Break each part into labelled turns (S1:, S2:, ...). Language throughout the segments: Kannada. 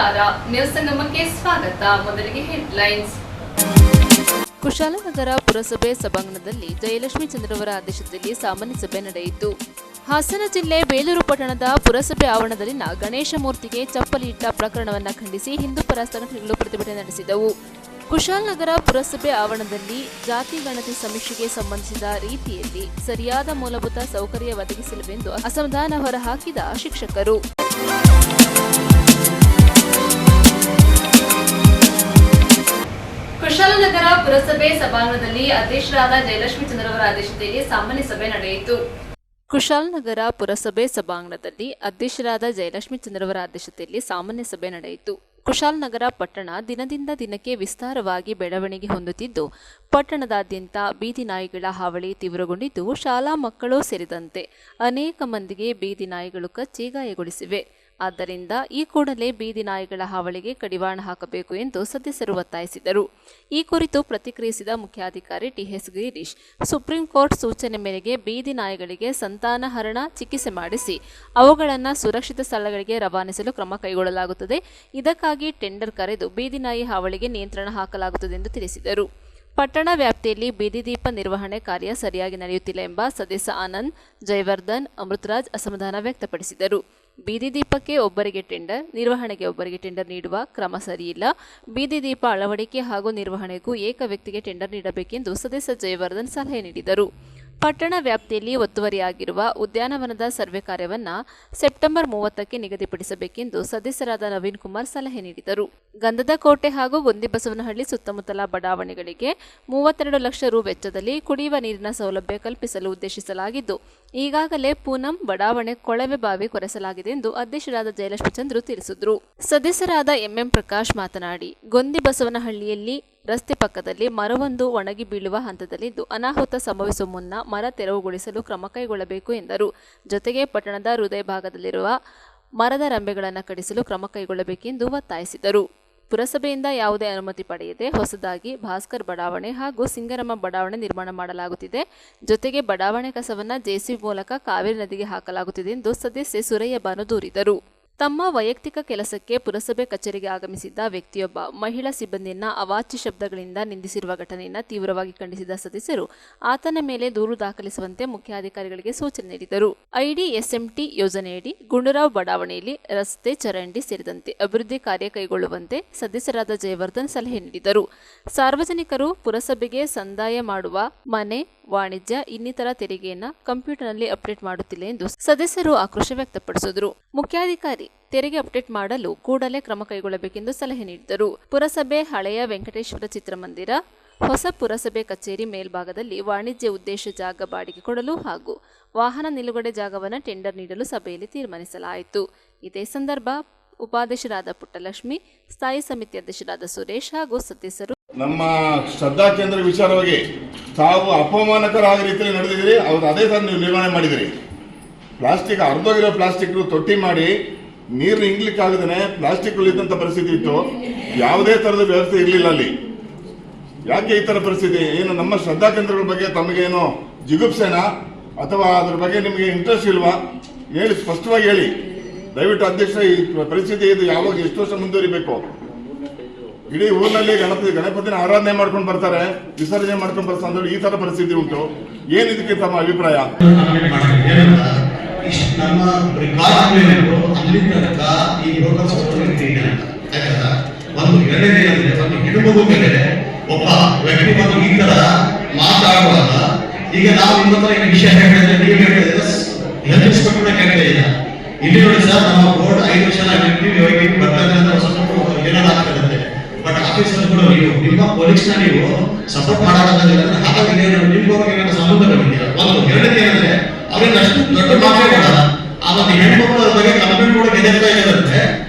S1: ನಮಸ್ಕಾರ, ನ್ಯೂಸ್ ಸಂಗಮಕ್ಕೆ ಸ್ವಾಗತ. ಮೊದಲಿಗೆ ಹೆಡ್ಲೈನ್ಸ್. ಕುಶಾಲನಗರ ಪುರಸಭೆ ಸಭಾಂಗಣದಲ್ಲಿ ಜಯಲಕ್ಷ್ಮಿ ಚಂದ್ರವರ ಅಧ್ಯಕ್ಷತೆಯಲ್ಲಿ ಸಾಮಾನ್ಯ ಸಭೆ ನಡೆಯಿತು. ಹಾಸನ ಜಿಲ್ಲೆ ಬೇಲೂರು ಪಟ್ಟಣದ ಪುರಸಭೆ ಆವರಣದಲ್ಲಿನ ಗಣೇಶ ಮೂರ್ತಿಗೆ ಚಪ್ಪಲಿ ಇಟ್ಟ ಪ್ರಕರಣವನ್ನು ಖಂಡಿಸಿ ಹಿಂದೂಪರ ಸಂಘಟನೆಗಳು ಪ್ರತಿಭಟನೆ ನಡೆಸಿದವು. ಕುಶಾಲನಗರ ಪುರಸಭೆ ಆವರಣದಲ್ಲಿ ಜಾತಿ ಗಣತಿ ಸಮೀಕ್ಷೆಗೆ ಸಂಬಂಧಿಸಿದ ರೀತಿಯಲ್ಲಿ ಸರಿಯಾದ ಮೂಲಭೂತ ಸೌಕರ್ಯ ಒದಗಿಸಲಿವೆಂದು ಅಸಮಾಧಾನ ಹೊರಹಾಕಿದ ಶಿಕ್ಷಕರು. ಕುಶಾಲನಗರ ಪುರಸಭೆ ಸಭಾಂಗಣದಲ್ಲಿ ಅಧ್ಯಕ್ಷರಾದ ಜಯಲಕ್ಷ್ಮಿ ಚಂದ್ರವರ ಅಧ್ಯಕ್ಷತೆಯಲ್ಲಿ ಸಾಮಾನ್ಯ ಸಭೆ ನಡೆಯಿತು. ಕುಶಾಲನಗರ ಪುರಸಭೆ ಸಭಾಂಗಣದಲ್ಲಿ ಅಧ್ಯಕ್ಷರಾದ ಜಯಲಕ್ಷ್ಮಿ ಚಂದ್ರವರ ಅಧ್ಯಕ್ಷತೆಯಲ್ಲಿ ಸಾಮಾನ್ಯ ಸಭೆ ನಡೆಯಿತು. ಕುಶಾಲನಗರ ಪಟ್ಟಣ ದಿನದಿಂದ ದಿನಕ್ಕೆ ವಿಸ್ತಾರವಾಗಿ ಬೆಳವಣಿಗೆ ಹೊಂದುತ್ತಿದ್ದು, ಪಟ್ಟಣದಾದ್ಯಂತ ಬೀದಿ ನಾಯಿಗಳ ಹಾವಳಿ ತೀವ್ರಗೊಂಡಿದ್ದು, ಶಾಲಾ ಮಕ್ಕಳು ಸೇರಿದಂತೆ ಅನೇಕ ಮಂದಿಗೆ ಬೀದಿ ನಾಯಿಗಳು ಕಚ್ಚಿ ಗಾಯಗೊಳಿಸಿವೆ. ಆದ್ದರಿಂದ ಈ ಕೂಡಲೇ ಬೀದಿ ನಾಯಿಗಳ ಹಾವಳಿಗೆ ಕಡಿವಾಣ ಹಾಕಬೇಕು ಎಂದು ಸದಸ್ಯರು ಒತ್ತಾಯಿಸಿದರು. ಈ ಕುರಿತು ಪ್ರತಿಕ್ರಿಯಿಸಿದ ಮುಖ್ಯಾಧಿಕಾರಿ ಟಿಎಸ್ ಗಿರೀಶ್, ಸುಪ್ರೀಂ ಕೋರ್ಟ್ ಸೂಚನೆ ಮೇರೆಗೆ ಬೀದಿ ನಾಯಿಗಳಿಗೆ ಸಂತಾನಹರಣ ಚಿಕಿತ್ಸೆ ಮಾಡಿಸಿ ಅವುಗಳನ್ನು ಸುರಕ್ಷಿತ ಸ್ಥಳಗಳಿಗೆ ರವಾನಿಸಲು ಕ್ರಮ ಕೈಗೊಳ್ಳಲಾಗುತ್ತದೆ. ಇದಕ್ಕಾಗಿ ಟೆಂಡರ್ ಕರೆದು ಬೀದಿ ನಾಯಿ ಹಾವಳಿಗೆ ನಿಯಂತ್ರಣ ಹಾಕಲಾಗುತ್ತದೆ ಎಂದು ತಿಳಿಸಿದರು. ಪಟ್ಟಣ ವ್ಯಾಪ್ತಿಯಲ್ಲಿ ಬೀದಿ ದೀಪ ನಿರ್ವಹಣೆ ಕಾರ್ಯ ಸರಿಯಾಗಿ ನಡೆಯುತ್ತಿಲ್ಲ ಎಂಬ ಸದಸ್ಯ ಆನಂದ್, ಜಯವರ್ಧನ್, ಅಮೃತರಾಜ್ ಅಸಮಾಧಾನ ವ್ಯಕ್ತಪಡಿಸಿದರು. ಬೀದಿ ದೀಪಕ್ಕೆ ಒಬ್ಬರಿಗೆ ಟೆಂಡರ್, ನಿರ್ವಹಣೆಗೆ ಒಬ್ಬರಿಗೆ ಟೆಂಡರ್ ನೀಡುವ ಕ್ರಮ ಸರಿಯಿಲ್ಲ. ಬೀದಿ ದೀಪ ಅಳವಡಿಕೆ ಹಾಗೂ ನಿರ್ವಹಣೆಗೂ ಏಕ ವ್ಯಕ್ತಿಗೆ ಟೆಂಡರ್ ನೀಡಬೇಕೆಂದು ಸದಸ್ಯ ಜಯವರ್ಧನ್ ಸಲಹೆ ನೀಡಿದರು. ಪಟ್ಟಣ ವ್ಯಾಪ್ತಿಯಲ್ಲಿ ಒತ್ತುವರಿಯಾಗಿರುವ ಉದ್ಯಾನವನದ ಸರ್ವೆ ಕಾರ್ಯವನ್ನು ಸೆಪ್ಟೆಂಬರ್ 30ಕ್ಕೆ ನಿಗದಿಪಡಿಸಬೇಕೆಂದು ಸದಸ್ಯರಾದ ನವೀನ್ ಕುಮಾರ್ ಸಲಹೆ ನೀಡಿದರು. ಗಂಧದ ಕೋಟೆ ಹಾಗೂ ಗೊಂದಿಬಸವನಹಳ್ಳಿ ಸುತ್ತಮುತ್ತಲ ಬಡಾವಣೆಗಳಿಗೆ 32 ಲಕ್ಷ ರು ವೆಚ್ಚದಲ್ಲಿ ಕುಡಿಯುವ ನೀರಿನ ಸೌಲಭ್ಯ ಕಲ್ಪಿಸಲು ಉದ್ದೇಶಿಸಲಾಗಿದ್ದು, ಈಗಾಗಲೇ ಪೂನಂ ಬಡಾವಣೆ ಕೊಳವೆ ಬಾವಿ ಕೊರೆಸಲಾಗಿದೆ ಎಂದು ಅಧ್ಯಕ್ಷರಾದ ಜಯಲಕ್ಷ್ಮಿ ಚಂದ್ರು ತಿಳಿಸಿದರು. ಸದಸ್ಯರಾದ ಎಂಎಂ ಪ್ರಕಾಶ್ ಮಾತನಾಡಿ, ಗೊಂದಿಬಸವನಹಳ್ಳಿಯಲ್ಲಿ ರಸ್ತೆ ಪಕ್ಕದಲ್ಲಿ ಮರವೊಂದು ಒಣಗಿ ಬೀಳುವ ಹಂತದಲ್ಲಿದ್ದು, ಅನಾಹುತ ಸಂಭವಿಸುವ ಮುನ್ನ ಮರ ತೆರವುಗೊಳಿಸಲು ಕ್ರಮ ಕೈಗೊಳ್ಳಬೇಕು ಎಂದರು. ಜೊತೆಗೆ ಪಟ್ಟಣದ ಹೃದಯ ಭಾಗದಲ್ಲಿರುವ ಮರದ ರಂಬೆಗಳನ್ನು ಕಡಿಸಲು ಕ್ರಮ ಕೈಗೊಳ್ಳಬೇಕೆಂದು ಒತ್ತಾಯಿಸಿದರು. ಪುರಸಭೆಯಿಂದ ಯಾವುದೇ ಅನುಮತಿ ಪಡೆಯದೆ ಹೊಸದಾಗಿ ಭಾಸ್ಕರ್ ಬಡಾವಣೆ ಹಾಗೂ ಸಿಂಗರಮ್ಮ ಬಡಾವಣೆ ನಿರ್ಮಾಣ ಮಾಡಲಾಗುತ್ತಿದೆ. ಜೊತೆಗೆ ಬಡಾವಣೆ ಕಸವನ್ನು ಜೆಸಿಬಿ ಮೂಲಕ ಕಾವೇರಿ ನದಿಗೆ ಹಾಕಲಾಗುತ್ತಿದೆ ಎಂದು ಸದಸ್ಯೆ ಸುರಯ್ಯ ಬಾನು ದೂರಿದರು. ತಮ್ಮ ವೈಯಕ್ತಿಕ ಕೆಲಸಕ್ಕೆ ಪುರಸಭೆ ಕಚೇರಿಗೆ ಆಗಮಿಸಿದ್ದ ವ್ಯಕ್ತಿಯೊಬ್ಬ ಮಹಿಳಾ ಸಿಬ್ಬಂದಿಯನ್ನ ಅವಾಚ್ಯ ಶಬ್ದಗಳಿಂದ ನಿಂದಿಸಿರುವ ಘಟನೆಯನ್ನು ತೀವ್ರವಾಗಿ ಖಂಡಿಸಿದ ಸದಸ್ಯರು ಆತನ ಮೇಲೆ ದೂರು ದಾಖಲಿಸುವಂತೆ ಮುಖ್ಯಾಧಿಕಾರಿಗಳಿಗೆ ಸೂಚನೆ ನೀಡಿದರು. ಐಡಿಎಸ್ಎಂಟಿ ಯೋಜನೆಯಡಿ ಗುಂಡೂರಾವ್ ಬಡಾವಣೆಯಲ್ಲಿ ರಸ್ತೆ, ಚರಂಡಿ ಸೇರಿದಂತೆ ಅಭಿವೃದ್ಧಿ ಕಾರ್ಯ ಕೈಗೊಳ್ಳುವಂತೆ ಸದಸ್ಯರಾದ ಜಯವರ್ಧನ್ ಸಲಹೆ ನೀಡಿದರು. ಸಾರ್ವಜನಿಕರು ಪುರಸಭೆಗೆ ಸಂದಾಯ ಮಾಡುವ ಮನೆ, ವಾಣಿಜ್ಯ ಇನ್ನಿತರ ತೆರಿಗೆಯನ್ನು ಕಂಪ್ಯೂಟರ್ನಲ್ಲಿ ಅಪ್ಡೇಟ್ ಮಾಡುತ್ತಿಲ್ಲ ಎಂದು ಸದಸ್ಯರು ಆಕ್ರೋಶ ವ್ಯಕ್ತಪಡಿಸಿದರು. ಮುಖ್ಯಾಧಿಕಾರಿ ತೆರಿಗೆ ಅಪ್ಡೇಟ್ ಮಾಡಲು ಕೂಡಲೇ ಕ್ರಮ ಕೈಗೊಳ್ಳಬೇಕೆಂದು ಸಲಹೆ ನೀಡಿದರು. ಪುರಸಭೆ ಹಳೆಯ ವೆಂಕಟೇಶ್ವರ ಚಿತ್ರಮಂದಿರ, ಹೊಸ ಪುರಸಭೆ ಕಚೇರಿ ಮೇಲ್ಭಾಗದಲ್ಲಿ ವಾಣಿಜ್ಯ ಉದ್ದೇಶ ಜಾಗ ಬಾಡಿಗೆ ಕೊಡಲು ಹಾಗೂ ವಾಹನ ನಿಲುಗಡೆ ಜಾಗವನ್ನು ಟೆಂಡರ್ ನೀಡಲು ಸಭೆಯಲ್ಲಿ ತೀರ್ಮಾನಿಸಲಾಯಿತು. ಇದೇ ಸಂದರ್ಭ ಉಪಾಧ್ಯಕ್ಷರಾದ ಪುಟ್ಟಲಕ್ಷ್ಮಿ, ಸ್ಥಾಯಿ ಸಮಿತಿ ಅಧ್ಯಕ್ಷರಾದ ಸುರೇಶ್ ಹಾಗೂ ಸದಸ್ಯರು
S2: ನಮ್ಮ ಶ್ರದ್ಧಾ ಕೇಂದ್ರ ವಿಚಾರವಾಗಿ ತಾವು ಅಪಮಾನಕರ ರೀತಿಯಲ್ಲಿ ನಡೆದಿದ್ದೀರಿ. ಅವ್ರು ಅದೇ ಥರ ನೀವು ನಿರ್ವಹಣೆ ಮಾಡಿದಿರಿ. ಪ್ಲಾಸ್ಟಿಕ್ ಅರ್ಧೋಗಿರೋ ಪ್ಲಾಸ್ಟಿಕ್ ತೊಟ್ಟಿ ಮಾಡಿ ನೀರು ಇಂಗ್ಲಿಕ್ಕಾಗದೇ ಪ್ಲಾಸ್ಟಿಕ್ ಇದ್ದಂಥ ಪರಿಸ್ಥಿತಿ ಇತ್ತು. ಯಾವುದೇ ಥರದ ವ್ಯವಸ್ಥೆ ಇರಲಿಲ್ಲ ಅಲ್ಲಿ. ಯಾಕೆ ಈ ಥರ ಪರಿಸ್ಥಿತಿ? ಏನು ನಮ್ಮ ಶ್ರದ್ಧಾ ಕೇಂದ್ರಗಳ ಬಗ್ಗೆ ತಮಗೇನು ಜಿಗುಪ್ಸೆನಾ ಅಥವಾ ಅದ್ರ ಬಗ್ಗೆ ನಿಮಗೆ ಇಂಟ್ರೆಸ್ಟ್ ಇಲ್ವಾ? ಹೇಳಿ, ಸ್ಪಷ್ಟವಾಗಿ ಹೇಳಿ. ದಯವಿಟ್ಟು ಅಧ್ಯಕ್ಷ, ಈ ಪರಿಸ್ಥಿತಿ ಇದು ಯಾವಾಗ ಎಷ್ಟು ವರ್ಷ ಮುಂದುವರಿಬೇಕು? ಇಡೀ ಊರಿನಲ್ಲಿ ಗಣಪತಿನ ಆರಾಧನೆ ಮಾಡ್ಕೊಂಡು ಬರ್ತಾರೆ, ವಿಸರ್ಜನೆ ಮಾಡ್ಕೊಂಡು ಬರ್ತಾರೆ ಅಂದ್ರೆ ಈ ತರ ಪರಿಸ್ಥಿತಿ ಉಂಟು. ಏನ್ ಇದಕ್ಕೆ ತಮ್ಮ ಅಭಿಪ್ರಾಯ?
S3: ಒಬ್ಬ ವ್ಯಕ್ತಿ ಬಂದು ಈ ತರ ಮಾತಾಡುವಾಗ ಈಗ ನಾವು ನಿಮ್ಮ ವಿಷಯ ಹೇಳಿದ್ರೆ ನೀವು ಹೇಳಿದ್ರೆ ಹೆಲ್ತ್ ಇನ್ಸ್ಪೆಕ್ಟರ್ ಕೇಳ್ತಾ ಇಲ್ಲ. ಇಲ್ಲಿ ನೋಡಿ ಸರ್, ನಮ್ಮ ಬೋರ್ಡ್ 5 ವರ್ಷ ಬರ್ತಾರೆ ಅಂತ ಸ್ವಲ್ಪ ಏನಾಗ್ತದೆ. ಬಟ್ ಆಫೀಸರ್ಗಳು ನಿಮ್ಮ ಪೊಲೀಸ್ನ ನೀವು ಸಪೋರ್ಟ್ ಮಾಡೋದಾದ್ರೆ ಹಾಗಾಗಿ ನಿಮ್ಗೆ ಸಂಬಂಧಗಳಿದೆಯಾ? ಒಂದು ಎರಡನೇ ಏನಂದ್ರೆ ಅವ್ರಿಗೆ ಅಷ್ಟು ದೊಡ್ಡ ಮಾಫಿ ಮಾಡಲ್ಲ. ಆ ಒಂದು ಹೆಣ್ಮಕ್ಳ ಬಗ್ಗೆ ಕಂಪ್ಲೇಂಟ್ ಕೂಡ ಗೆದ್ತಾ ಇರೋದಂತೆ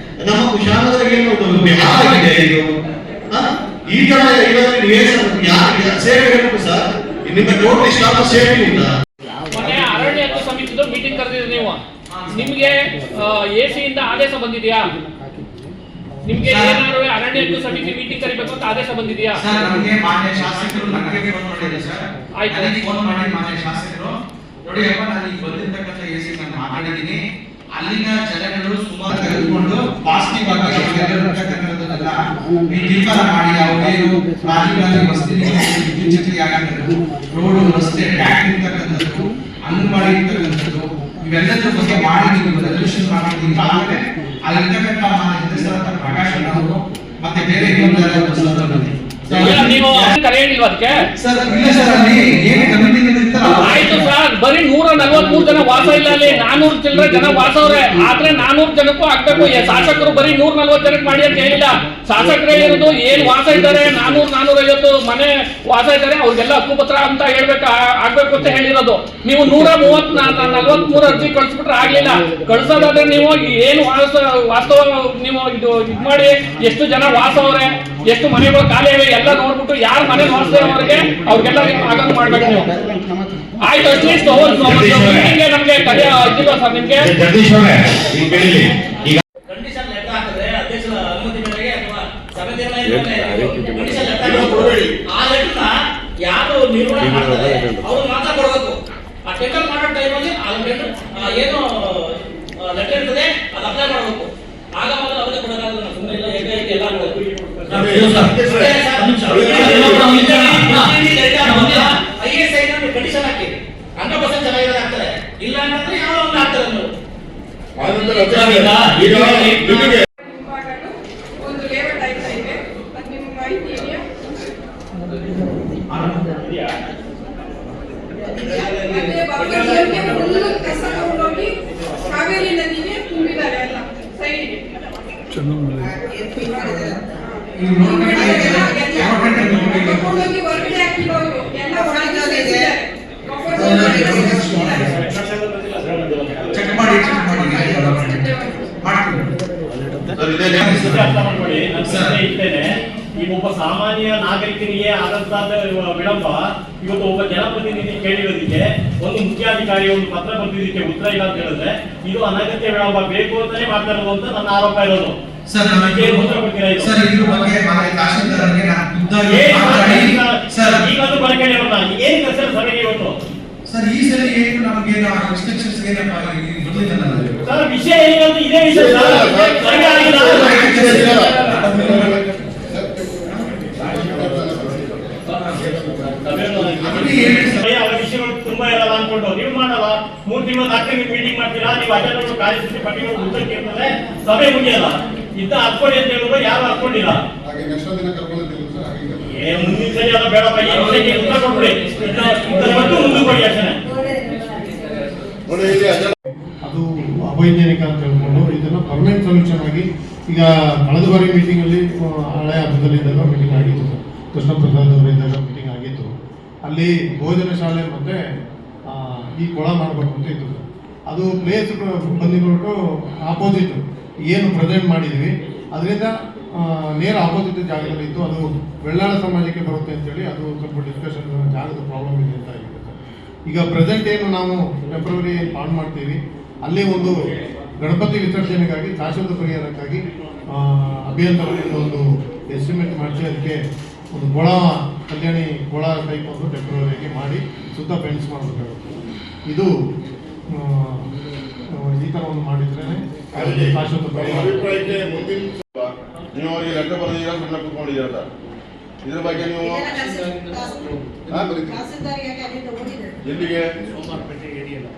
S3: ನಮ್ಮ ಕುಶಾಲನಗರ ಏನು ಬಿಹಾರ ಇದೆ. ಇದು ಈ ತರ ಯಾರಿಗೆ ಸೇವೆ ಬೇಕು ಸರ್? ನಿಮ್ಮ ಟೋಟಲ್ ಸ್ಟಾಫ್ ಸೇವೆ ಇಲ್ಲ.
S4: ಮೊನ್ನೆ ಅರಣ್ಯ ಸಮಿತಿದು ಮೀಟಿಂಗ್ ಕರೆದಿದ್ರಿ ನೀವು. ನಿಮ್ಗೆ ಎಸಿ ಇಂದ ಆದೇಶ ಬಂದಿದೆಯಾ? ನಿಮಗೆ ಏನಾದರೂ ಅರಣ್ಯ ಸಮಿತಿ ಮೀಟಿಂಗ್ ಕರಿಬೇಕು ಅಂತ ಆದೇಶ ಬಂದಿದೆಯಾ?
S3: ಸರ್, ನಮಗೆ ಮಾನ್ಯ ಶಾಸಕರು ನನಗೆ ಫೋನ್ ಮಾಡಿದ್ದಾರೆ ಸರ್. ಆಯ್ತು, ನನಗೆ ಫೋನ್ ಮಾಡಿ ಮಾನ್ಯ ಶಾಸಕರು ನೋಡಿ ಅಪ್ಪ, ನಾನು ಈಗ ಬಂದಿರತಕ್ಕಂಥ ಎಸಿ ನಾನು ಮಾತಾಡಿದ್ದೀನಿ, ಅಲ್ಲಿನ ಜನಗಳು ಸುಮಾರು ತೆಗೆದುಕೊಂಡು ಪಾಸಿಟಿವ್ ಆಗಿ ಇರ್ತಕ್ಕಂಥದ್ದನ್ನೆಲ್ಲ ಈ ತೀರ್ಮಾನ ಮಾಡಿ ಅವೇನು ರಾಜೀವ್ ವಸತಿ ವಿದ್ಯುಚ್ಛಕ್ತಿ ಆಗಂತದ್ದು, ರೋಡು ರಸ್ತೆ ಟ್ಯಾಕ್ ಇರ್ತಕ್ಕಂಥದ್ದು, ಅಂಗನವಾಡಿ ಇರ್ತಕ್ಕಂಥದ್ದು, ಇವೆಲ್ಲದರ ಬಗ್ಗೆ ಮಾಡಿ ನೀವು ರೆಸಲ್ಯೂಷನ್ ಮಾಡಿದ್ರೆ ಆಮೇಲೆ ಅಲ್ಲಿರ್ತಕ್ಕಂಥ ಹೆಸರಾದ ಪ್ರಕಾಶ್ ಅವರು ಮತ್ತೆ ಬೇರೆ ಇನ್ನೊಂದು
S4: ನೀವು ಕರೆಯಲಿಲ್ವ ಅದಕ್ಕೆ?
S3: ಸರ್ ಇಲ್ಲ ಸರ್, ಅಲ್ಲಿ ಏನು ಕಮಿಟಿ
S4: ಆಯ್ತು ಸರ್, ಬರೀ 143 ಜನ ವಾಸ ಇಲ್ಲ ಅಲ್ಲಿ, 400 ಚಿಲ್ಲರೆ ಜನ ವಾಸವ್ರೆ. ಆದ್ರೆ 400 ಜನಕ್ಕೂ ಆಗ್ಬೇಕು. ಶಾಸಕರು ಬರೀ 140 ಜನಕ್ಕೆ ಮಾಡಿ ಅಂತ ಹೇಳಿಲ್ಲ. ಶಾಸಕರೇ ಇರೋದು ಏನ್ ವಾಸ ಇದ್ದಾರೆ 450 ಮನೆ ವಾಸ ಇದ್ದಾರೆ, ಅವ್ರಿಗೆಲ್ಲ ಹಕ್ಕುಪತ್ರ ಅಂತ ಹೇಳ್ಬೇಕು ಆಗ್ಬೇಕು ಅಂತ ಹೇಳಿರೋದು. ನೀವು 143 ಅರ್ಜಿ ಕಳ್ಸಿಬಿಟ್ರೆ ಆಗ್ಲಿಲ್ಲ. ಕಳ್ಸೋದಾದ್ರೆ ನೀವು ಏನು ವಾಸ್ತವ ನೀವು ಇದು ಮಾಡಿ ಎಷ್ಟು ಜನ ವಾಸವ್ರೆ, ಎಷ್ಟು ಮನೆಗಳು ಖಾಲಿ ಇವೆ ಎಲ್ಲ ನೋಡ್ಬಿಟ್ಟು ಯಾರು ಮನೆ ವಾಸ್ತವ್ಯವರೆಗೆ ಅವ್ರಿಗೆಲ್ಲ ಆಗಂಗ್ ಮಾಡ್ಬೇಕು ನೀವು. ಆಯ್ತು, ಅಟ್ಲೀಸ್ಟ್ ನಮ್ಗೆ ಕರೆ ಇದ್ದಿಲ್ವಾ ಸರ್ ನಿಮ್ಗೆ?
S3: ಜಗದೀಶ್ ಅವರೇ ಈಗ ಕೇಳಿ, ಈಗ
S5: ಕಂಡೀಷನ್ ಲೆಟರ್ ಹಾಕಿದ್ರೆ ಅಧ್ಯಕ್ಷರ ಅನುಮತಿ ಮೇರೆಗೆ ಅಥವಾ ಸಭೆ ಕಂಡೀಷನ್ ಲೆಟರ್ ಆ ಲೆಟರ್ನ ಯಾರು ನಿರ್ವಹಣೆ ಮಾಡ್ತಾರೆ ಅವರು ಮಾತ್ರ ಕೊಡಬೇಕು. ಆ ಟೆಂಡರ್ ಮಾಡೋ ಟೈಮಲ್ಲಿ ಆ ಟೆಂಡರ್ ಏನು ಲೆಟರ್ ಇರ್ತದೆ ಅದು ಅಪ್ಲೈ ಮಾಡಬೇಕು. ಆಗ ಮಾತ್ರ ಅವರೇ ಕೊಡೋಕ್ಕಾಗಲ್ಲ. ಸುಮ್ಮನೆ ಇಲ್ಲ ಏಕೈಕ ಎಲ್ಲ ISI ಕಂಡೀಷನ್ ಹಾಕಿ 100% ಚೆನ್ನಾಗಿರೋದು ಆಗ್ತಾರೆ. ಇಲ್ಲ ಅಂತಂದ್ರೆ ಯಾವ ಒಂದು ಆಗ್ತಾರೆ ನೀವು.
S6: ಒಂದು ಲೇಔಟ್ ಆಯ್ತಾ ಇದೆ, ಅದು ನಿಮ್ಗೆ ಮಾಹಿತಿ ಇದೆಯಾ? ಮತ್ತೆ ಬಫರ್ಗೆ ಫುಲ್ ಕಸ ತಗೊಂಡೋಗಿ ಕಾವೇರಿ ನದಿಗೆ ತುಂಬಿದ್ದಾರೆ ಎಲ್ಲ ಸೈಡಿಗೆ. ತಗೊಂಡೋಗಿ ಹೊರಗಡೆ ಹಾಕಿರೋದು ಎಲ್ಲ ಒಳಗೆ
S3: ಚೆಕ್ ಮಾಡಿ
S7: ಈಗ ಒಬ್ಬ ಸಾಮಾನ್ಯ ನಾಗರಿಕನಿಗೆ ಆದಂತಹ ವಿಳಂಬ ಇವತ್ತು ಒಬ್ಬ ಜನಪ್ರತಿನಿಧಿ ಕೇಳಿರೋದಕ್ಕೆ ಒಂದು ಮುಖ್ಯಾಧಿಕಾರಿ ಒಂದು ಪತ್ರ ಬರ್ತಿದ್ದಕ್ಕೆ ಉತ್ತರ ಇಲ್ಲ ಅಂತ ಹೇಳಿದ್ರೆ ಇದು ಅನಗತ್ಯ ವಿಳಂಬ ಬೇಕು ಅಂತಾನೆ ಮಾಡ್ತಾ ಇರೋದು ಅಂತ ನನ್ನ ಆರೋಪ ಇರೋದು.
S3: ಸರ್ ಸರ್ ಇದ್ರ ಬಗ್ಗೆ ತಹಶೀಲ್ದಾರ್ಗೆ ನಾನು ಖುದ್ದಾಗಿ ಸರ್
S7: ಈಗಂತೂ ಬಳಕೆ ಏನ್ ಕೆಲಸ ಸಭೆಗೆ ಇವತ್ತು
S3: ಸರ್ ಈ ಸಲ ಏನು ನಮಗೆ ರಿಸ್ಟ್ರಿಕ್ಷನ್ಸ್ ಏನಪ್ಪ ಬರ್ಲಿಲ್ಲ
S7: ಸರ್ ವಿಷಯ ಏನಂತ ಇದೇ ವಿಷಯ ಸಭೆ ಆಗಿಲ್ಲ. ಅವರ ವಿಷಯಗಳು ತುಂಬಾ ಇರಲ್ಲ ಅನ್ಕೊಂಡು ನೀವು ಮಾಡಲ್ಲ. 3 ತಿಂಗಳ ನಾಲ್ಕು ನೀವು ಮೀಟಿಂಗ್ ಮಾಡ್ತೀರಾ, ನೀವು ಅಜೆಂಡಾ ಕಾರ್ಯಸೂಚಿ ಪಟ್ಟಿಗಳು ಉದ್ದಕ್ಕೆ ಇರ್ತದೆ, ಸಭೆ ಮುಗಿಯಲ್ಲ. ಇದ್ದ ಹಾಕೊಳ್ಳಿ ಅಂತ ಹೇಳಿದ್ರು ಯಾರು ಹಾಕೊಂಡಿಲ್ಲ. ಮುಂದಿನ ಸರಿ ಅಲ್ಲ ಬೇಡಪ್ಪ, ಈ ವಿಷಯಕ್ಕೆ ಉತ್ತರ ಕೊಟ್ಬಿಡಿ, ಮುಂದೆ ಕೊಡಿ ಅಷ್ಟೇ.
S8: ಅದು ಅವೈಜ್ಞಾನಿಕ ಅಂತ ಹೇಳ್ಕೊಂಡು ಇದನ್ನ ಪರ್ಮನೆಂಟ್ ಸೊಲ್ಯೂಷನ್ ಆಗಿ ಈಗ ಕಳೆದ ಬಾರಿ ಮೀಟಿಂಗ್ ಅಲ್ಲಿ ಹಳೆ ಹಬ್ಬದಲ್ಲಿದ್ದಾಗ ಮೀಟಿಂಗ್ ಆಗಿತ್ತು ಸರ್, ಕೃಷ್ಣ ಪ್ರಸಾದ್ ಅವರಿದ್ದಾಗ ಮೀಟಿಂಗ್ ಆಗಿತ್ತು. ಅಲ್ಲಿ ಭೋಜನ ಶಾಲೆ ಮತ್ತೆ ಈ ಕೊಳ ಮಾಡಬೇಕು ಅಂತ ಇತ್ತು ಸರ್. ಅದು ಪ್ಲೇಸ್ ಬಂದಿಬಿಟ್ಟು ಆಪೋಸಿಟ್ ಏನು ಪ್ರೆಸೆಂಟ್ ಮಾಡಿದ್ವಿ ಅದರಿಂದ ನೇರ ಆಪೋಸಿಟ್ ಜಾಗದಲ್ಲಿ ಇತ್ತು. ಅದು ಬೆಳ್ಳಾಳ ಸಮಾಜಕ್ಕೆ ಬರುತ್ತೆ ಅಂತೇಳಿ ಅದು ಸ್ವಲ್ಪ ಡಿಸ್ಕಷನ್ ಜಾಗದ ಪ್ರಾಬ್ಲಮ್ ಇದೆ ಅಂತ ಆಗಿದೆ ಸರ್. ಈಗ ಪ್ರೆಸೆಂಟ್ ಏನು ನಾವು ಟೆಂಪ್ರವರಿ ಆನ್ ಮಾಡ್ತೀವಿ, ಅಲ್ಲಿ ಒಂದು ಗಣಪತಿ ವಿಸರ್ಜನೆಗಾಗಿ ಶಾಶ್ವತ ಪರಿಹಾರಕ್ಕಾಗಿ ಅಭಿಯಂತರದಿಂದ ಒಂದು ಎಸ್ಟಿಮೇಟ್ ಮಾಡಿಸಿ ಅದಕ್ಕೆ ಒಂದು ಕೊಳ ಕಲ್ಯಾಣಿ ಕೊಳ ಟೈಪ್ ಒಂದು ಟೆಂಪ್ರವರಿಗೆ ಮಾಡಿ ಸುತ್ತ ಫೆನ್ಸ್ ಮಾಡಬೇಕಾಗುತ್ತೆ. ಇದು ಈ ಥರ ಒಂದು ಮಾಡಿದ್ರೆ ಶಾಶ್ವತ ಪರಿಹಾರ.
S2: ಅಭಿಪ್ರಾಯಕ್ಕೆ ಮುಂದಿನ ನೀವು ಅವರಿಗೆ ಲೆಟರ್ ಬರೆದಿದ್ದೀರಾ, ಸುಮ್ಮನೆ ಕೂತ್ಕೊಂಡಿದ್ದೀರಾ ಸರ್? ಇದ್ರ ಬಗ್ಗೆ ನೀವು ಎಲ್ಲಿಗೆ
S5: ಸೋಮಾರ್ಪೇಟೆ ಏರಿಯಲ್ಲ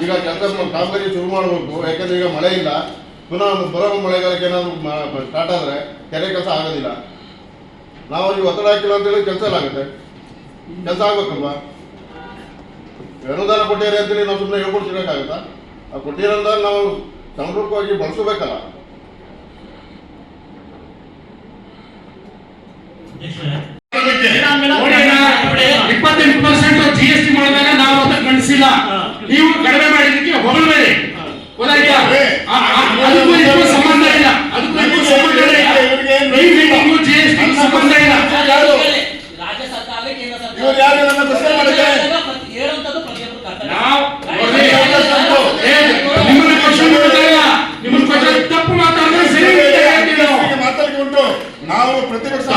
S2: ಈಗ ಕೆಲಸ ಕಾಮಗಾರಿ ಶುರು ಮಾಡಬೇಕು. ಯಾಕಂದ್ರೆ ಈಗ ಮಳೆ ಇಲ್ಲ, ಪುನಃ ಬರೋ ಮಳೆಗಾಲಕ್ಕೆ ಏನಾದ್ರು ಸ್ಟಾರ್ಟ್ ಆದ್ರೆ ಕೆರೆ ಕೆಲಸ ಆಗೋದಿಲ್ಲ. ನಾವು ಈಗ ಒತ್ತಡ ಹಾಕಿಲ್ಲ ಅಂತ ಹೇಳಿ ಕೆಲಸ ಎಲ್ಲ ಆಗುತ್ತೆ, ಕೆಲಸ ಆಗ್ಬೇಕಲ್ವಾ? ಅನುದಾನ ಕೊಟ್ಟಿರಿ ಅಂತೇಳಿ ನಾವು ಸುಮ್ಮನೆ ಹೇಳ್ಕೊಡ್ತಿರೋಕ್ಕಾಗುತ್ತಾ? ಆ ಕೊಟ್ಟಿರೋದಾರ ನಾವು ಸಮರ್ಪಕವಾಗಿ ಬಳಸಬೇಕಲ್ಲ.
S9: 28% GST ಮಾಡಿದಾಗ ನಾವು ಅದಕ್ಕೆ ಗಣಿಸಿಲ್ಲ. ನೀವು ಕಡಿಮೆ ಮಾಡಿದಕ್ಕೆ ಹೊಗಳಬೇಡಿ, ಗೊತ್ತಾಯ್ತಾ? ಅದಕ್ಕೂ ಇದಕ್ಕೂ ಸಂಬಂಧ ಇಲ್ಲ, ಅದಕ್ಕೂ ಇದಕ್ಕೂ ಸಂಬಂಧ ಇಲ್ಲ. ಈ ಮೀಟಿಂಗು GST ಸಂಬಂಧ ಇಲ್ಲ.
S5: ರಾಜ್ಯ ಸರ್ಕಾರ ಕೇಂದ್ರ
S2: ಇವರು ಯಾರು ನನ್ನ ಪ್ರಶ್ನೆ ಮಾಡಿದ್ರೆ
S5: ಹೇಳುವಂತದ್ದು ಪ್ರತಿಯೊಬ್ಬರು ಕರ್ತವ್ಯ.
S9: ನಿಮ್ಮನ್ನ ಕ್ವಶನ್ ಮಾಡಿದಾಗ ನಿಮ್ಮನ್ನ ಕ್ವಶನ್ ತಪ್ಪು ಮಾತಾಡಿದ್ರೆ ಸರಿ
S2: ಮಾತಾಡಿ ಉಂಟು. ನಾವು ಪ್ರತಿಪಕ್ಷ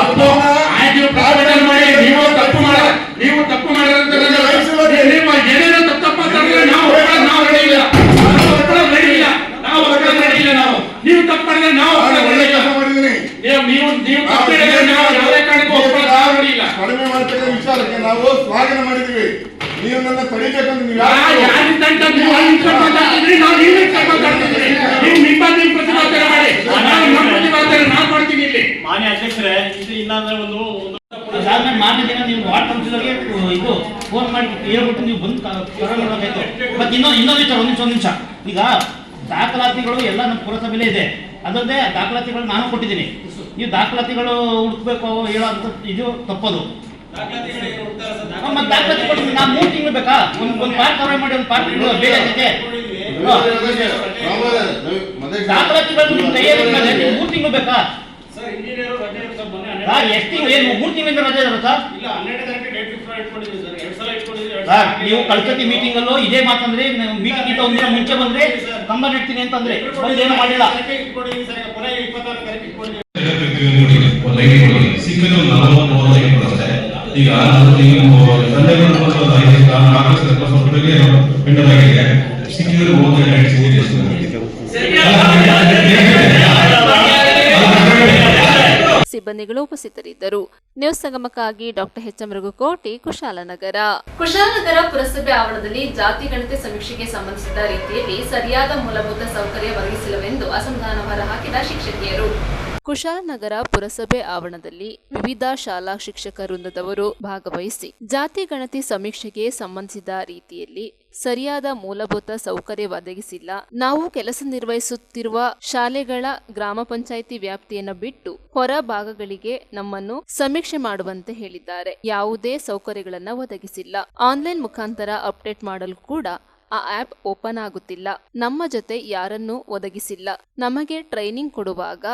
S9: ಯಾವುದೇ ಕಾರಣಕ್ಕೂ ಒಪ್ಪಿಲ್ಲ.
S2: ಕಡಿಮೆ ಮಾಡ್ತಕ್ಕಂಥ ವಿಚಾರಕ್ಕೆ ನಾವು ಶ್ಲಾಘನೆ ಮಾಡಿದ್ದೀವಿ. ನೀವು ನನ್ನ ತಡಿಬೇಕಂತ ನೀವು
S7: ಮಾನ್ಯ ಅಧ್ಯಕ್ಷರೇ, ಇದು ಇಲ್ಲಾಂದ್ರೆ ಒಂದು
S5: ಅದಾದ್ಮೇಲೆ ಮಾನ್ಯ ದಿನ ನೀವು ವಾರ್ಡ್ ಕೌನ್ಸಿಲರ್ಗೆ ಇದು ಫೋನ್ ಮಾಡಿ ಹೇಳ್ಬಿಟ್ಟು ನೀವು ಬಂದು ಕರೋನಾಯ್ತು. ಮತ್ತೆ ಇನ್ನೊಂದು ವಿಚಾರ, ಒಂದು ನಿಮಿಷ. ಈಗ ದಾಖಲಾತಿಗಳು ಎಲ್ಲ ನಮ್ಮ ಪುರಸಭೆಯಲ್ಲೇ ಇದೆ. ಅದಲ್ಲದೆ ದಾಖಲಾತಿಗಳು ನಾನು ಕೊಟ್ಟಿದ್ದೀನಿ. ನೀವು ದಾಖಲಾತಿಗಳು ಹುಡುಕ್ಬೇಕು ಹೇಳೋ ಅಂತ ಇದು ತಪ್ಪದು. ಮತ್ತೆ ದಾಖಲಾತಿಗಳು ನಾವು 3 ತಿಂಗಳು ಬೇಕಾ? ಒಂದು ಪಾರ್ಕ್ ಕವರ್ ಮಾಡಿ ಒಂದು ಪಾರ್ಕ್ ಬೇರೆ ಜೊತೆ ದಾಖಲಾತಿಗಳು ನಿಮ್ಮ ಕೈಯಲ್ಲಿ 3 ತಿಂಗಳು ಬೇಕಾ? ಎಷ್ಟು ತಿಂಗಳು ಏನು 3 ತಿಂಗಳಿಂದ ರಜೆ ಇರುತ್ತಾ? ನೀವು ಕಳ್ಸತಿ ಮೀಟಿಂಗ್ ಅಲ್ಲೂ ಇದೇ ಮಾತಂದ್ರೆ, ಮೀಟಿಂಗ್ ಇದ್ದ ಒಂದಿನ ಮುಂಚೆ ಬಂದ್ರೆ ಕಂಬ ನೆಡ್ತೀನಿ ಅಂತಂದ್ರೆ ಏನು ಮಾಡಿಲ್ಲ.
S10: ಸಿಕ್ಕಿದ್ರು 40 ಕೊಡುತ್ತೆ. ಈಗ ಸಿಕ್ಕಿದ್ರು
S1: ಸಿಬ್ಬಂದಿಗಳು ಉಪಸ್ಥಿತರಿದ್ದರು. ನ್ಯೂಸ್ ಸಂಗಮಕ್ಕಾಗಿ doctor H M Raghukoti, Kushalnagar. Kushalnagar ಪುರಸಭೆ ಆವರಣದಲ್ಲಿ ಜಾತಿ ಗಣತಿ ಸಮೀಕ್ಷೆಗೆ ಸಂಬಂಧಿಸಿದ ರೀತಿಯಲ್ಲಿ ಸರಿಯಾದ ಮೂಲಭೂತ ಸೌಕರ್ಯ ಒದಗಿಸಿಲ್ಲವೆಂದು ಅಸಮಾಧಾನ ಹೊರಹಾಕಿದ ಶಿಕ್ಷಕಿಯರು. ಕುಶಾಲನಗರ ಪುರಸಭೆ ಆವರಣದಲ್ಲಿ ವಿವಿಧ ಶಾಲಾ ಶಿಕ್ಷಕ ವೃಂದದವರು ಭಾಗವಹಿಸಿ ಜಾತಿ ಗಣತಿ ಸಮೀಕ್ಷೆಗೆ ಸಂಬಂಧಿಸಿದ ರೀತಿಯಲ್ಲಿ ಸರಿಯಾದ ಮೂಲಭೂತ ಸೌಕರ್ಯ ಒದಗಿಸಿಲ್ಲ. ನಾವು ಕೆಲಸ ನಿರ್ವಹಿಸುತ್ತಿರುವ ಶಾಲೆಗಳ ಗ್ರಾಮ ಪಂಚಾಯಿತಿ ವ್ಯಾಪ್ತಿಯನ್ನು ಬಿಟ್ಟು ಹೊರ ಭಾಗಗಳಿಗೆ ನಮ್ಮನ್ನು ಸಮೀಕ್ಷೆ ಮಾಡುವಂತೆ ಹೇಳಿದ್ದಾರೆ. ಯಾವುದೇ ಸೌಕರ್ಯಗಳನ್ನು ಒದಗಿಸಿಲ್ಲ. ಆನ್ಲೈನ್ ಮುಖಾಂತರ ಅಪ್ಡೇಟ್ ಮಾಡಲು ಕೂಡ ಆ ಆಪ್ ಓಪನ್ ಆಗುತ್ತಿಲ್ಲ. ನಮ್ಮ ಜೊತೆ ಯಾರನ್ನೂ ಒದಗಿಸಿಲ್ಲ. ನಮಗೆ ಟ್ರೈನಿಂಗ್ ಕೊಡುವಾಗ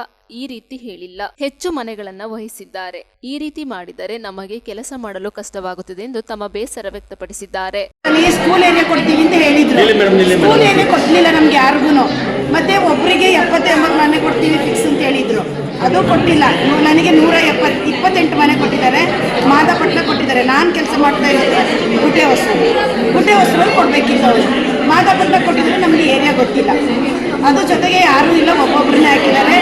S1: ಈ ರೀತಿ ಹೇಳಿಲ್ಲ. ಹೆಚ್ಚು ಮನೆಗಳನ್ನ ವಹಿಸಿದ್ದಾರೆ. ಈ ರೀತಿ ಮಾಡಿದರೆ ನಮಗೆ ಕೆಲಸ ಮಾಡಲು ಕಷ್ಟವಾಗುತ್ತದೆ ಎಂದು ತಮ್ಮ ಬೇಸರ ವ್ಯಕ್ತಪಡಿಸಿದ್ದಾರೆ.
S11: ಸ್ಕೂಲ್ ಏನೇ ಕೊಡ್ತೀವಿ ಅಂತ ಹೇಳಿದ್ರು. ಸ್ಕೂಲ್ ಏನೇ ಕೊಡ್ಲಿಲ್ಲ ನಮ್ಗೆ ಯಾರಿಗೂ. ಮತ್ತೆ ಒಬ್ಬರಿಗೆ 70-80 ಮನೆ ಕೊಡ್ತೀವಿ ಫಿಕ್ಸ್ ಅಂತ ಹೇಳಿದ್ರು. ಅದು ಕೊಟ್ಟಿಲ್ಲ. ನನಗೆ 128 ಮನೆ ಕೊಟ್ಟಿದ್ದಾರೆ. ಮಾದಾಪಟ್ಟಣ ಕೊಟ್ಟಿದ್ದಾರೆ. ನಾನು ಕೆಲಸ ಮಾಡ್ತಾ ಇರೋದು ಗುಡ್ಡೆ ಹೊಸರಲ್ಲಿ ಕೊಡ್ಬೇಕಿತ್ತು. ಅವರು ಮಾದಾಪಟ್ಟಣ ಕೊಟ್ಟಿದ್ರೆ ನಮಗೆ ಏರಿಯಾ ಗೊತ್ತಿಲ್ಲ. ಅದು ಜೊತೆಗೆ ಯಾರೂ ಇಲ್ಲ, ಒಬ್ಬೊಬ್ಬರನ್ನೇ ಹಾಕಿದ್ದಾರೆ.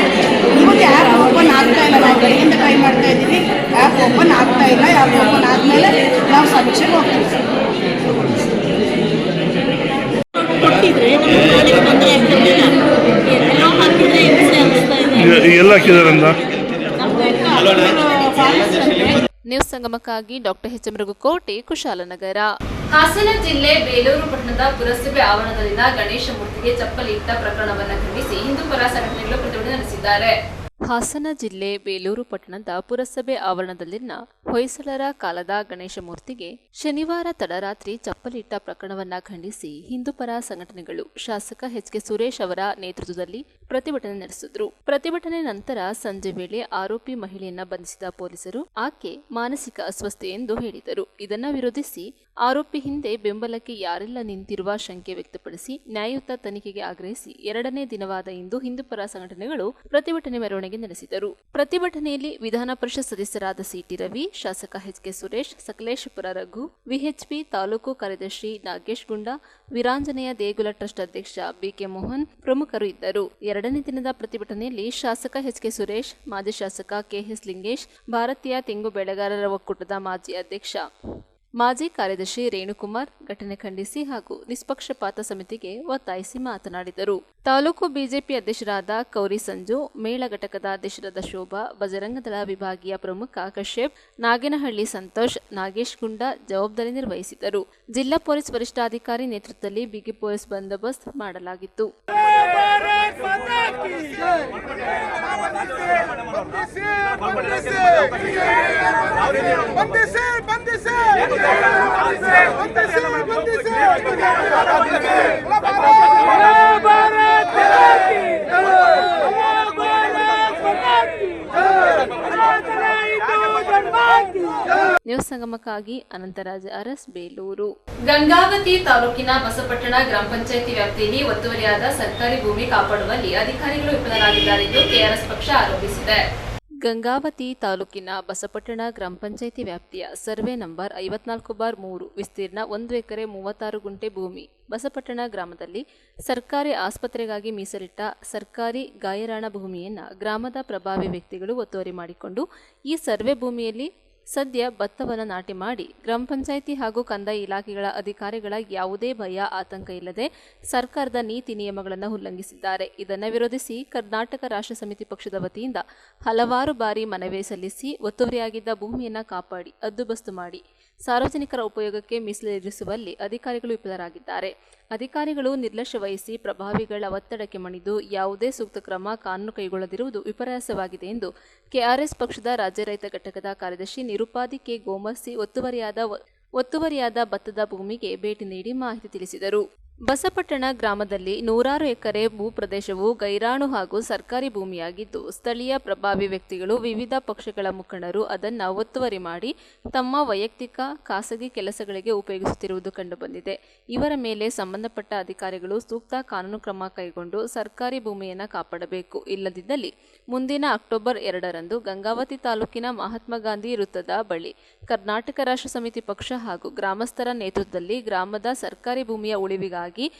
S11: ಇವತ್ತು ಯಾರು ಓಪನ್ ಆಗ್ತಾ ಇಲ್ಲ. ನಾವು ಬೆಳಗಿಂದ ಟ್ರೈ ಮಾಡ್ತಾ ಇದ್ದೀವಿ, ಆ್ಯಪ್ ಓಪನ್ ಆಗ್ತಾ ಇಲ್ಲ. ಆ್ಯಪ್ ಓಪನ್ ಆದಮೇಲೆ ನಾವು ಸಮೀಕ್ಷೆಗೆ ಹೋಗ್ತೀವಿ.
S9: ಎಲ್ಲ ಹಾಕಿದಾರಂತ
S1: ನ್ಯೂಸ್ ಸಂಗಮಕ್ಕಾಗಿ doctor H M Raghukoti, Kushalnagar. Hassan ಜಿಲ್ಲೆ ಬೇಲೂರು ಪಟ್ಟಣದ ಪುರಸಭೆ ಆವರಣದಲ್ಲಿನ ಗಣೇಶ ಮೂರ್ತಿಗೆ ಚಪ್ಪಲಿ ಇಟ್ಟ ಪ್ರಕರಣವನ್ನು ಖಂಡಿಸಿ ಹಿಂದೂ ಪರ ಸಂಘಟನೆಗಳು ಪ್ರತಿಭಟನೆ ನಡೆಸಿದ್ದಾರೆ. ಹಾಸನ ಜಿಲ್ಲೆ ಬೇಲೂರು ಪಟ್ಟಣದ ಪುರಸಭೆ ಆವರಣದಲ್ಲಿನ ಹೊಯ್ಸಳರ ಕಾಲದ ಗಣೇಶ ಮೂರ್ತಿಗೆ ಶನಿವಾರ ತಡರಾತ್ರಿ ಚಪ್ಪಲಿಟ್ಟ ಪ್ರಕರಣವನ್ನ ಖಂಡಿಸಿ ಹಿಂದೂ ಪರ ಸಂಘಟನೆಗಳು ಶಾಸಕ ಎಚ್ ಕೆ ಸುರೇಶ್ ಅವರ ನೇತೃತ್ವದಲ್ಲಿ ಪ್ರತಿಭಟನೆ ನಡೆಸಿದ್ರು. ಪ್ರತಿಭಟನೆ ನಂತರ ಸಂಜೆ ವೇಳೆ ಆರೋಪಿ ಮಹಿಳೆಯನ್ನ ಬಂಧಿಸಿದ ಪೊಲೀಸರು ಆಕೆ ಮಾನಸಿಕ ಅಸ್ವಸ್ಥೆ ಎಂದು ಹೇಳಿದರು. ಇದನ್ನ ವಿರೋಧಿಸಿ ಆರೋಪಿ ಹಿಂದೆ ಬೆಂಬಲಕ್ಕೆ ಯಾರೆಲ್ಲ ನಿಂತಿರುವ ಶಂಕೆ ವ್ಯಕ್ತಪಡಿಸಿ ನ್ಯಾಯಯುತ ತನಿಖೆಗೆ ಆಗ್ರಹಿಸಿ 2ನೇ ದಿನವಾದ ಇಂದು ಹಿಂದೂ ಪರ ಸಂಘಟನೆಗಳು ಪ್ರತಿಭಟನೆ ಮೆರವಣಿಗೆ ನಡೆಸಿದರು. ಪ್ರತಿಭಟನೆಯಲ್ಲಿ ವಿಧಾನ ಪರಿಷತ್ ಸದಸ್ಯರಾದ ಸಿಟಿ ರವಿ, ಶಾಸಕ H K Suresh, Sakleshpur Raghu, VHP taluk ಕಾರ್ಯದರ್ಶಿ ನಾಗೇಶ್ ಗುಂಡ, ವೀರಾಂಜನೇಯ ದೇಗುಲ ಟ್ರಸ್ಟ್ ಅಧ್ಯಕ್ಷ ಬಿಕೆ ಮೋಹನ್ ಪ್ರಮುಖರು ಇದ್ದರು. 2ನೇ ದಿನದ ಪ್ರತಿಭಟನೆಯಲ್ಲಿ ಶಾಸಕ ಎಚ್ ಕೆ ಸುರೇಶ್, ಮಾಜಿ ಶಾಸಕ ಕೆಎಸ್ ಲಿಂಗೇಶ್, ಭಾರತೀಯ ತೆಂಗು ಬೆಳೆಗಾರರ ಒಕ್ಕೂಟದ ಮಾಜಿ ಅಧ್ಯಕ್ಷ ಮಾಜಿ ಕಾರ್ಯದರ್ಶಿ ರೇಣುಕುಮಾರ್ ಘಟನೆ ಖಂಡಿಸಿ ಹಾಗೂ ನಿಷ್ಪಕ್ಷಪಾತ ಸಮಿತಿಗೆ ಒತ್ತಾಯಿಸಿ ಮಾತನಾಡಿದರು. ತಾಲೂಕು ಬಿಜೆಪಿ ಅಧ್ಯಕ್ಷರಾದ ಕೌರಿ ಸಂಜು, ಮೇಳ ಘಟಕದ ಅಧ್ಯಕ್ಷರಾದ ಶೋಭಾ, ಬಜರಂಗದಳ ವಿಭಾಗೀಯ ಪ್ರಮುಖ ಕಶ್ಯಪ್, ನಾಗೇನಹಳ್ಳಿ ಸಂತೋಷ್, ನಾಗೇಶ್ ಗುಂಡ ಜವಾಬ್ದಾರಿ ನಿರ್ವಹಿಸಿದರು. ಜಿಲ್ಲಾ ಪೊಲೀಸ್ ವರಿಷ್ಠಾಧಿಕಾರಿ ನೇತೃತ್ವದಲ್ಲಿ ಬಿಗಿ ಪೊಲೀಸ್ ಬಂದೋಬಸ್ತ್ ಮಾಡಲಾಗಿತ್ತು. ನ್ಯೂಸ್ ಸಂಗಮಕ್ಕಾಗಿ ಅನಂತರಾಜ್ ಅರಸ್, ಬೇಲೂರು. ಗಂಗಾವತಿ ತಾಲೂಕಿನ ಬಸಪಟ್ಟಣ ಗ್ರಾಮ ಪಂಚಾಯಿತಿ ವ್ಯಾಪ್ತಿಯಲ್ಲಿ ಒತ್ತುವರಿಯಾದ ಸರ್ಕಾರಿ ಭೂಮಿ ಕಾಪಾಡುವಲ್ಲಿ ಅಧಿಕಾರಿಗಳು ವಿಫಲರಾಗಿದ್ದಾರೆ ಎಂದು ಕೆಆರ್ಎಸ್ ಪಕ್ಷ ಆರೋಪಿಸಿದೆ. ಗಂಗಾವತಿ ತಾಲೂಕಿನ ಬಸಪಟ್ಟಣ ಗ್ರಾಮ ಪಂಚಾಯಿತಿ ವ್ಯಾಪ್ತಿಯ ಸರ್ವೆ ನಂಬರ್ 54/3 ವಿಸ್ತೀರ್ಣ 1 ಎಕರೆ 36 ಗುಂಟೆ ಭೂಮಿ ಬಸಪಟ್ಟಣ ಗ್ರಾಮದಲ್ಲಿ ಸರ್ಕಾರಿ ಆಸ್ಪತ್ರೆಗಾಗಿ ಮೀಸಲಿಟ್ಟ ಸರ್ಕಾರಿ ಗಾಯರಾಣ ಭೂಮಿಯನ್ನು ಗ್ರಾಮದ ಪ್ರಭಾವಿ ವ್ಯಕ್ತಿಗಳು ಒತ್ತುವರಿ ಮಾಡಿಕೊಂಡು ಈ ಸರ್ವೆ ಭೂಮಿಯಲ್ಲಿ ಸದ್ಯ ಭತ್ತವನ್ನು ನಾಟಿ ಮಾಡಿ ಗ್ರಾಮ ಪಂಚಾಯಿತಿ ಹಾಗೂ ಕಂದಾಯ ಇಲಾಖೆಗಳ ಅಧಿಕಾರಿಗಳ ಯಾವುದೇ ಭಯ ಆತಂಕ ಇಲ್ಲದೆ ಸರ್ಕಾರದ ನೀತಿ ನಿಯಮಗಳನ್ನು ಉಲ್ಲಂಘಿಸಿದ್ದಾರೆ. ಇದನ್ನು ವಿರೋಧಿಸಿ ಕರ್ನಾಟಕ ರಾಷ್ಟ್ರ ಸಮಿತಿ ಪಕ್ಷದ ವತಿಯಿಂದ ಹಲವಾರು ಬಾರಿ ಮನವಿ ಸಲ್ಲಿಸಿ ಒತ್ತುವರಿಯಾಗಿದ್ದ ಭೂಮಿಯನ್ನು ಕಾಪಾಡಿ ಹದ್ದುಬಸ್ತು ಮಾಡಿ ಸಾರ್ವಜನಿಕರ ಉಪಯೋಗಕ್ಕೆ ಮೀಸಲಿರಿಸುವಲ್ಲಿ ಅಧಿಕಾರಿಗಳು ವಿಫಲರಾಗಿದ್ದಾರೆ. ಅಧಿಕಾರಿಗಳು ನಿರ್ಲಕ್ಷ್ಯ ವಹಿಸಿ ಪ್ರಭಾವಿಗಳ ಒತ್ತಡಕ್ಕೆ ಮಣಿದು ಯಾವುದೇ ಸೂಕ್ತ ಕ್ರಮ ಕಾನೂನು ಕೈಗೊಳ್ಳದಿರುವುದು ವಿಪರ್ಯಾಸವಾಗಿದೆ ಎಂದು ಕೆಆರ್ಎಸ್ ಪಕ್ಷದ ರಾಜ್ಯ ರೈತ ಘಟಕದ ಕಾರ್ಯದರ್ಶಿ ನಿರುಪಾದಿ ಕೆ ಗೋಮರ್ಸಿ ಒತ್ತುವರಿಯಾದ ಭತ್ತದ ಭೂಮಿಗೆ ಭೇಟಿ ನೀಡಿ ಮಾಹಿತಿ ತಿಳಿಸಿದರು. ಬಸಪಟ್ಟಣ ಗ್ರಾಮದಲ್ಲಿ 100 ಎಕರೆ ಭೂ ಪ್ರದೇಶವು ಗೈರಾಣು ಹಾಗೂ ಸರ್ಕಾರಿ ಭೂಮಿಯಾಗಿದ್ದು ಸ್ಥಳೀಯ ಪ್ರಭಾವಿ ವ್ಯಕ್ತಿಗಳು ವಿವಿಧ ಪಕ್ಷಗಳ ಮುಖಂಡರು ಅದನ್ನು ಒತ್ತುವರಿ ಮಾಡಿ ತಮ್ಮ ವೈಯಕ್ತಿಕ ಖಾಸಗಿ ಕೆಲಸಗಳಿಗೆ ಉಪಯೋಗಿಸುತ್ತಿರುವುದು ಕಂಡುಬಂದಿದೆ. ಇವರ ಮೇಲೆ ಸಂಬಂಧಪಟ್ಟ ಅಧಿಕಾರಿಗಳು ಸೂಕ್ತ ಕಾನೂನು ಕ್ರಮ ಕೈಗೊಂಡು ಸರ್ಕಾರಿ ಭೂಮಿಯನ್ನು ಕಾಪಾಡಬೇಕು. ಇಲ್ಲದಿದ್ದಲ್ಲಿ ಮುಂದಿನ ಅಕ್ಟೋಬರ್ 2ರಂದು ಗಂಗಾವತಿ ತಾಲೂಕಿನ ಮಹಾತ್ಮ ಗಾಂಧಿ ವೃತ್ತದ ಬಳಿ ಕರ್ನಾಟಕ ರಾಷ್ಟ್ರ ಸಮಿತಿ ಪಕ್ಷ ಹಾಗೂ ಗ್ರಾಮಸ್ಥರ ನೇತೃತ್ವದಲ್ಲಿ ಗ್ರಾಮದ ಸರ್ಕಾರಿ ಭೂಮಿಯ ಉಳಿವಿಗಾಗಿ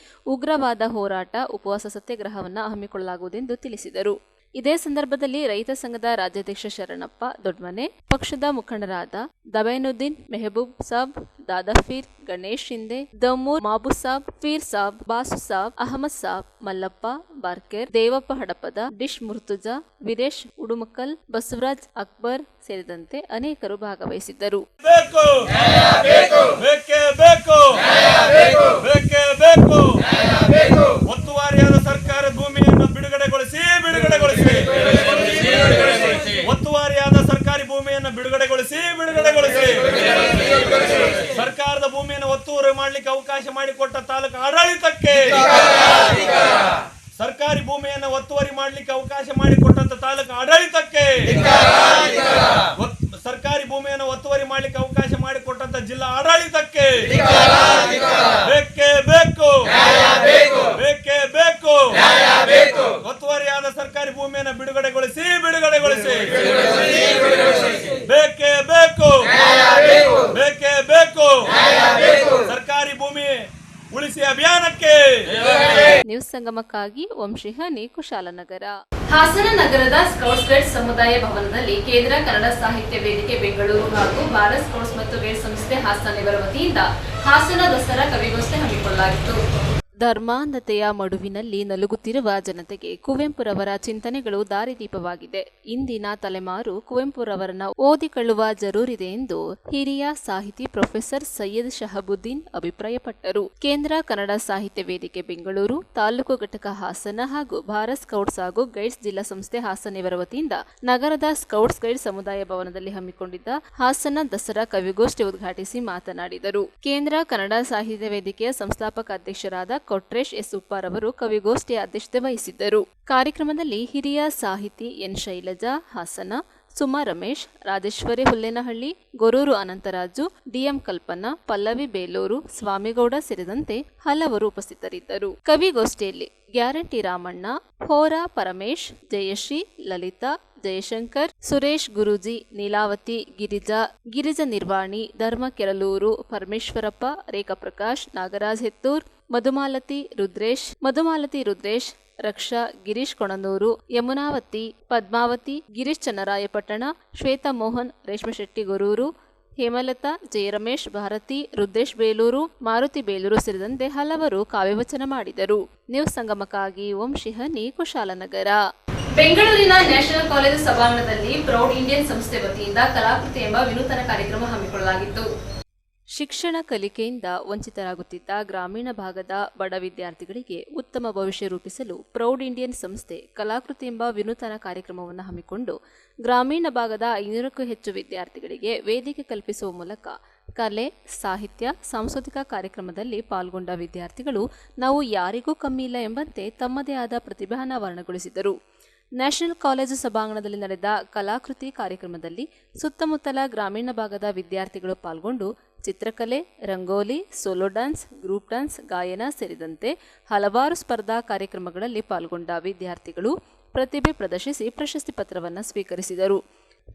S1: ಉಗ್ರವಾದ ಹೋರಾಟ ಉಪವಾಸ ಸತ್ಯಾಗ್ರಹವನ್ನು ಹಮ್ಮಿಕೊಳ್ಳಲಾಗುವುದೆಂದು ತಿಳಿಸಿದರು. ಇದೇ ಸಂದರ್ಭದಲ್ಲಿ ರೈತ ಸಂಘದ ರಾಜ್ಯಾಧ್ಯಕ್ಷ ಶರಣಪ್ಪ ದೊಡ್ಮನೆ, ಪಕ್ಷದ ಮುಖಂಡರಾದ ದಬೈನುದ್ದೀನ್, ಮೆಹಬೂಬ್ ಸಾಬ್, ದಾದಾಫೀರ್, ಗಣೇಶ್ ಶಿಂದೆ, ದಮೂರ್, ಮಾಬು ಸಾಬ್, ಫೀರ್ ಸಾಬ್, ಬಾಸು ಸಾಬ್, ಅಹಮದ್ ಸಾಬ್, ಮಲ್ಲಪ್ಪ ಬಾರ್ಕೇರ್, ದೇವಪ್ಪ ಹಡಪದ, ಡಿಶ್ ಮುರ್ತುಜಾ, ವೀರೇಶ್ ಉಡುಮಕಲ್, ಬಸವರಾಜ್ ಅಕ್ಬರ್ ಸೇರಿದಂತೆ ಅನೇಕರು ಭಾಗವಹಿಸಿದ್ದರು.
S12: ಒತ್ತುವರಿಯಾದ ಸರ್ಕಾರದ ಭೂಮಿಯನ್ನು ಬಿಡುಗಡೆಗೊಳಿಸಿ ಒತ್ತುವರಿಯಾದ ಸರ್ಕಾರಿ ಭೂಮಿಯನ್ನು ಬಿಡುಗಡೆಗೊಳಿಸಿ ಸರ್ಕಾರದ ಭೂಮಿಯನ್ನು ಒತ್ತುವರಿ ಮಾಡಲಿಕ್ಕೆ ಅವಕಾಶ ಮಾಡಿಕೊಟ್ಟ ತಾಲೂಕು ಆಡಳಿತಕ್ಕೆ, ಸರ್ಕಾರಿ ಭೂಮಿಯನ್ನು ಒತ್ತುವರಿ ಮಾಡಲಿಕ್ಕೆ ಅವಕಾಶ ಮಾಡಿಕೊಟ್ಟಂತ ತಾಲೂಕು ಆಡಳಿತಕ್ಕೆ, ಸರ್ಕಾರಿ ಭೂಮಿಯನ್ನು ಒತ್ತುವರಿ ಮಾಡಲಿಕ್ಕೆ ಅವಕಾಶ ಮಾಡಿಕೊಟ್ಟಂತ ಜಿಲ್ಲಾ ಆಡಳಿತಕ್ಕೆ ಬೇಕೇ ಬೇಕು, ಒತ್ತುವರಿಯಾದ ಸರ್ಕಾರಿ ಭೂಮಿಯನ್ನು ಬಿಡುಗಡೆಗೊಳಿಸಿ ಬೇಕೇ ಬೇಕು ಸರ್ಕಾರಿ ಭೂಮಿ ಉಳಿಸಿ ಅಭಿಯಾನಕ್ಕೆ.
S1: ನ್ಯೂಸ್ ಸಂಗಮಕ್ಕಾಗಿ ವಂಶಿಹಾನಿ, ಕುಶಾಲನಗರ.
S13: ಹಾಸನ ನಗರದ ಸ್ಕೌಟ್ಸ್ ಗೈಡ್ಸ್ ಸಮುದಾಯ ಭವನದಲ್ಲಿ ಕೇಂದ್ರ ಕನ್ನಡ ಸಾಹಿತ್ಯ ವೇದಿಕೆ ಬೆಂಗಳೂರು ಹಾಗೂ ಭಾರತ್ ಸ್ಕೌಟ್ಸ್ ಮತ್ತು ಗೈಡ್ಸ್ ಸಂಸ್ಥೆ ಹಾಸನ ಇವರ ವತಿಯಿಂದ ಹಾಸನ ದಸರಾ ಕವಿಗೋಷ್ಠಿ ಹಮ್ಮಿಕೊಳ್ಳಲಾಗಿತ್ತು.
S1: ಧರ್ಮಾಂಧತೆಯ ಮಡುವಿನಲ್ಲಿ ನಲುಗುತ್ತಿರುವ ಜನತೆಗೆ ಕುವೆಂಪುರವರ ಚಿಂತನೆಗಳು ದಾರಿದೀಪವಾಗಿದೆ. ಇಂದಿನ ತಲೆಮಾರು ಕುವೆಂಪುರವರನ್ನ ಓದಿಕೊಳ್ಳುವ ಜರೂರಿದೆ ಎಂದು ಹಿರಿಯ ಸಾಹಿತಿ ಪ್ರೊಫೆಸರ್ ಸೈಯದ್ ಶಹಬುದ್ದೀನ್ ಅಭಿಪ್ರಾಯಪಟ್ಟರು. ಕೇಂದ್ರ ಕನ್ನಡ ಸಾಹಿತ್ಯ ವೇದಿಕೆ ಬೆಂಗಳೂರು, ತಾಲೂಕು ಘಟಕ ಹಾಸನ ಹಾಗೂ ಭಾರತ್ ಸ್ಕೌಟ್ಸ್ ಹಾಗೂ ಗೈಡ್ಸ್ ಜಿಲ್ಲಾ ಸಂಸ್ಥೆ ಹಾಸನ ಇವರ ವತಿಯಿಂದ ನಗರದ ಸ್ಕೌಟ್ಸ್ ಗೈಡ್ ಸಮುದಾಯ ಭವನದಲ್ಲಿ ಹಮ್ಮಿಕೊಂಡಿದ್ದ ಹಾಸನ ದಸರಾ ಕವಿಗೋಷ್ಠಿ ಉದ್ಘಾಟಿಸಿ ಮಾತನಾಡಿದರು. ಕೇಂದ್ರ ಕನ್ನಡ ಸಾಹಿತ್ಯ ವೇದಿಕೆಯ ಸಂಸ್ಥಾಪಕ ಅಧ್ಯಕ್ಷರಾದ ಕೊಟ್ರೇಶ್ ಎಸ್ ಉಪ್ಪಾರ್ ಅವರು ಕವಿಗೋಷ್ಠಿಯ ಅಧ್ಯಕ್ಷತೆ ವಹಿಸಿದ್ದರು. ಕಾರ್ಯಕ್ರಮದಲ್ಲಿ ಹಿರಿಯ ಸಾಹಿತಿ ಎನ್ ಶೈಲಜಾ ಹಾಸನ, ಸುಮಾ ರಮೇಶ್, ರಾಜೇಶ್ವರಿ ಹುಲ್ಲೇನಹಳ್ಳಿ, ಗೊರೂರು ಅನಂತರಾಜು, ಡಿಎಂ ಕಲ್ಪನಾ, ಪಲ್ಲವಿ ಬೇಲೂರು, ಸ್ವಾಮಿಗೌಡ ಸೇರಿದಂತೆ ಹಲವರು ಉಪಸ್ಥಿತರಿದ್ದರು. ಕವಿಗೋಷ್ಠಿಯಲ್ಲಿ ಗ್ಯಾರಂಟಿ ರಾಮಣ್ಣ, ಹೋರಾ ಪರಮೇಶ್, ಜಯಶ್ರೀ, ಲಲಿತಾ, ಜಯಶಂಕರ್, ಸುರೇಶ್ ಗುರೂಜಿ, ನೀಲಾವತಿ, ಗಿರಿಜಾ ನಿರ್ವಾಣಿ, ಧರ್ಮ ಕೆರಲೂರು, ಪರಮೇಶ್ವರಪ್ಪ, ರೇಖಾ ಪ್ರಕಾಶ್, ನಾಗರಾಜ್ ಹೆತ್ತೂರ್, ಮಧುಮಾಲತಿ ರುದ್ರೇಶ್, ರಕ್ಷಾ, ಗಿರೀಶ್ ಕೊಣನೂರು, ಯಮುನಾವತಿ, ಪದ್ಮಾವತಿ, ಗಿರೀಶ್ ಚನ್ನರಾಯಪಟ್ಟಣ, ಶ್ವೇತಾ ಮೋಹನ್, ರೇಷ್ಮೆ ಶೆಟ್ಟಿ ಗೊರೂರು, ಹೇಮಲತಾ, ಜಯರಮೇಶ್, ಭಾರತಿ, ರುದ್ರೇಶ್ ಬೇಲೂರು, ಮಾರುತಿ ಬೇಲೂರು ಸೇರಿದಂತೆ ಹಲವರು ಕಾವ್ಯವಚನ ಮಾಡಿದರು. ನ್ಯೂಸ್ ಸಂಗಮಕ್ಕಾಗಿ ವಂಶಿಹಾನಿ, ಕುಶಾಲನಗರ.
S13: ಬೆಂಗಳೂರಿನ ನ್ಯಾಷನಲ್ ಕಾಲೇಜು ಸಭಾಂಗಣದಲ್ಲಿ ಪ್ರೌಢ ಇಂಡಿಯನ್ ಸಂಸ್ಥೆ ವತಿಯಿಂದ ಕಲಾಕೃತಿ ಎಂಬ ವಿನೂತನ ಕಾರ್ಯಕ್ರಮ ಹಮ್ಮಿಕೊಳ್ಳಲಾಗಿತ್ತು.
S1: ಶಿಕ್ಷಣ ಕಲಿಕೆಯಿಂದ ವಂಚಿತರಾಗುತ್ತಿದ್ದ ಗ್ರಾಮೀಣ ಭಾಗದ ಬಡ ವಿದ್ಯಾರ್ಥಿಗಳಿಗೆ ಉತ್ತಮ ಭವಿಷ್ಯ ರೂಪಿಸಲು ಪ್ರೌಢ ಇಂಡಿಯನ್ ಸಂಸ್ಥೆ ಕಲಾಕೃತಿ ಎಂಬ ವಿನೂತನ ಕಾರ್ಯಕ್ರಮವನ್ನು ಹಮ್ಮಿಕೊಂಡು ಗ್ರಾಮೀಣ ಭಾಗದ 500ಕ್ಕೂ ಹೆಚ್ಚು ವಿದ್ಯಾರ್ಥಿಗಳಿಗೆ ವೇದಿಕೆ ಕಲ್ಪಿಸುವ ಮೂಲಕ ಕಲೆ, ಸಾಹಿತ್ಯ, ಸಾಂಸ್ಕೃತಿಕ ಕಾರ್ಯಕ್ರಮದಲ್ಲಿ ಪಾಲ್ಗೊಂಡ ವಿದ್ಯಾರ್ಥಿಗಳು ನಾವು ಯಾರಿಗೂ ಕಮ್ಮಿ ಇಲ್ಲ ಎಂಬಂತೆ ತಮ್ಮದೇ ಆದ ಪ್ರತಿಭೆಯನ್ನು ಅನಾವರಣಗೊಳಿಸಿದರು. ನ್ಯಾಷನಲ್ ಕಾಲೇಜು ಸಭಾಂಗಣದಲ್ಲಿ ನಡೆದ ಕಲಾಕೃತಿ ಕಾರ್ಯಕ್ರಮದಲ್ಲಿ ಸುತ್ತಮುತ್ತಲ ಗ್ರಾಮೀಣ ಭಾಗದ ವಿದ್ಯಾರ್ಥಿಗಳು ಪಾಲ್ಗೊಂಡು ಚಿತ್ರಕಲೆ, rangoli, solo dance, group dance, ಗಾಯನ ಸೇರಿದಂತೆ ಹಲವಾರು ಸ್ಪರ್ಧಾ ಕಾರ್ಯಕ್ರಮಗಳಲ್ಲಿ ಪಾಲ್ಗೊಂಡ ವಿದ್ಯಾರ್ಥಿಗಳು ಪ್ರತಿಭೆ ಪ್ರದರ್ಶಿಸಿ ಪ್ರಶಸ್ತಿ ಪತ್ರವನ್ನು ಸ್ವೀಕರಿಸಿದರು.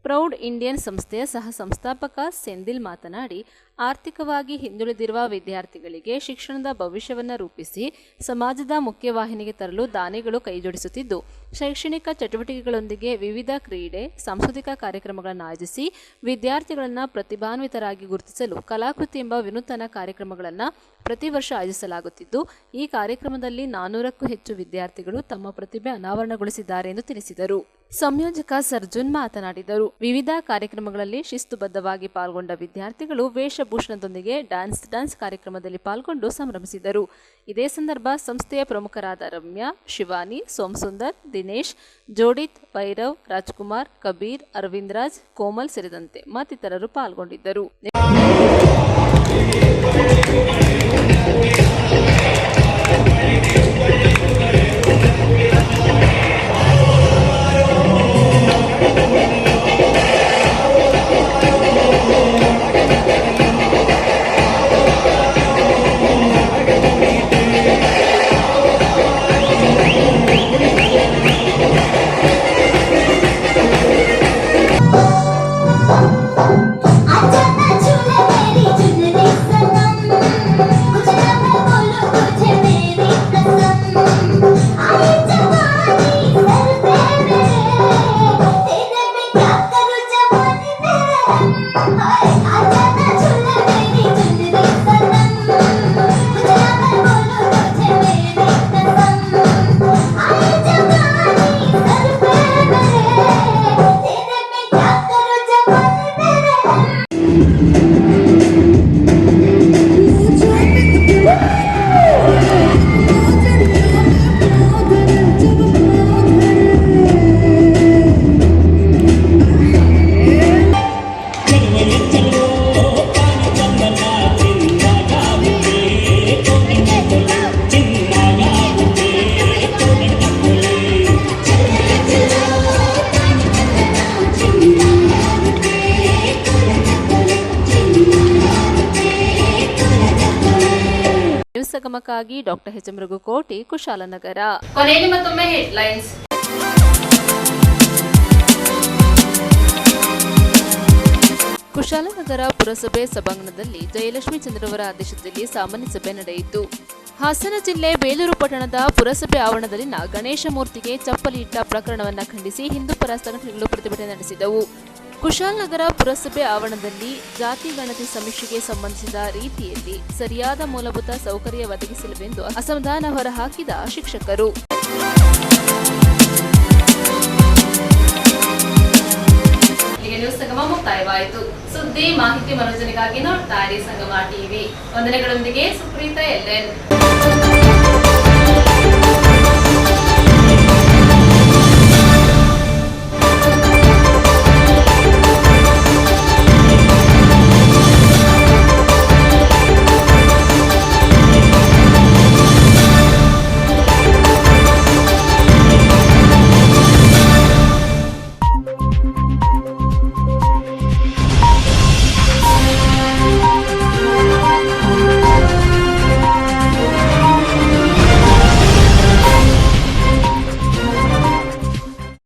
S1: ಪ್ರೌಡ್ ಇಂಡಿಯನ್ ಸಂಸ್ಥೆಯ ಸಹ ಸಂಸ್ಥಾಪಕ ಸೆಂದಿಲ್ ಮಾತನಾಡಿ, ಆರ್ಥಿಕವಾಗಿ ಹಿಂದುಳಿದಿರುವ ವಿದ್ಯಾರ್ಥಿಗಳಿಗೆ ಶಿಕ್ಷಣದ ಭವಿಷ್ಯವನ್ನು ರೂಪಿಸಿ ಸಮಾಜದ ಮುಖ್ಯವಾಹಿನಿಗೆ ತರಲು ದಾನಿಗಳು ಕೈಜೋಡಿಸುತ್ತಿದ್ದು, ಶೈಕ್ಷಣಿಕ ಚಟುವಟಿಕೆಗಳೊಂದಿಗೆ ವಿವಿಧ ಕ್ರೀಡೆ, ಸಾಂಸ್ಕೃತಿಕ ಕಾರ್ಯಕ್ರಮಗಳನ್ನು ಆಯೋಜಿಸಿ ವಿದ್ಯಾರ್ಥಿಗಳನ್ನು ಪ್ರತಿಭಾನ್ವಿತರಾಗಿ ಗುರುತಿಸಲು ಕಲಾಕೃತಿ ಎಂಬ ವಿನೂತನ ಕಾರ್ಯಕ್ರಮಗಳನ್ನು ಪ್ರತಿ ವರ್ಷ ಆಯೋಜಿಸಲಾಗುತ್ತಿದ್ದು, ಈ ಕಾರ್ಯಕ್ರಮದಲ್ಲಿ 400ಕ್ಕೂ ಹೆಚ್ಚು ವಿದ್ಯಾರ್ಥಿಗಳು ತಮ್ಮ ಪ್ರತಿಭೆ ಅನಾವರಣಗೊಳಿಸಿದ್ದಾರೆ ಎಂದು ತಿಳಿಸಿದರು. ಸಂಯೋಜಕ ಸರ್ಜುನ್ ಮಾತನಾಡಿದರು. ವಿವಿಧ ಕಾರ್ಯಕ್ರಮಗಳಲ್ಲಿ ಶಿಸ್ತುಬದ್ಧವಾಗಿ ಪಾಲ್ಗೊಂಡ ವಿದ್ಯಾರ್ಥಿಗಳು ವೇಷಭೂಷಣದೊಂದಿಗೆ ಡ್ಯಾನ್ಸ್ ಕಾರ್ಯಕ್ರಮದಲ್ಲಿ ಪಾಲ್ಗೊಂಡು ಸಂಭ್ರಮಿಸಿದರು. ಇದೇ ಸಂದರ್ಭ ಸಂಸ್ಥೆಯ ಪ್ರಮುಖರಾದ ರಮ್ಯಾ, ಶಿವಾನಿ, ಸೋಮಸುಂದರ್, ದಿನೇಶ್, ಜೋಡಿತ್, ಭೈರವ್, ರಾಜ್ಕುಮಾರ್, ಕಬೀರ್, ಅರವಿಂದ್ ರಾಜ್, ಕೋಮಲ್ ಸೇರಿದಂತೆ ಮತ್ತಿತರರು ಪಾಲ್ಗೊಂಡಿದ್ದರು. ಸಗಮಕ್ಕಾಗಿ doctor H M Raghukoti, Kushalnagar.
S13: ಕೊನೆಯಲ್ಲಿ ಮತ್ತೊಮ್ಮೆ ಹೆಡ್ಲೈನ್ಸ್.
S1: ಕುಶಾಲನಗರ ಪುರಸಭೆ ಸಭಾಂಗಣದಲ್ಲಿ ಜಯಲಕ್ಷ್ಮಿ ಚಂದ್ರವರ ಅಧ್ಯಕ್ಷತೆಯಲ್ಲಿ ಸಾಮಾನ್ಯ ಸಭೆ ನಡೆಯಿತು. ಹಾಸನ ಜಿಲ್ಲೆ ಬೇಲೂರು ಪಟ್ಟಣದ ಪುರಸಭೆ ಆವರಣದಲ್ಲಿನ ಗಣೇಶ ಮೂರ್ತಿಗೆ ಚಪ್ಪಲಿ ಇಟ್ಟ ಪ್ರಕರಣವನ್ನು ಖಂಡಿಸಿ ಹಿಂದೂಪರ ಸಂಘಟನೆಗಳು ಪ್ರತಿಭಟನೆ ನಡೆಸಿದವು. ಕುಶಾಲನಗರ ಪುರಸಭೆ ಆವರಣದಲ್ಲಿ ಜಾತಿ ಗಣತಿ ಸಮೀಕ್ಷೆಗೆ ಸಂಬಂಧಿಸಿದ ರೀತಿಯಲ್ಲಿ ಸರಿಯಾದ ಮೂಲಭೂತ ಸೌಕರ್ಯ ಒದಗಿಸಲಿವೆಂದು ಅಸಮಾಧಾನ ಹೊರಹಾಕಿದ ಶಿಕ್ಷಕರು.
S13: ಇಲ್ಲಿಗೆ ನ್ಯೂಸ್ ಸಂಗಮ ಮುಕ್ತಾಯವಾಯಿತು. ಸುದ್ದಿ ಮಾಹಿತಿ ಮನೋರಂಜನೆಗಾಗಿ ನೋಡ್ತಾ ಇರಿ ಸಂಗಮ ಟಿವಿ. ವಂದನೆಗಳೊಂದಿಗೆ ಸುಪ್ರೀತಾ ಎಲ್ಎನ್.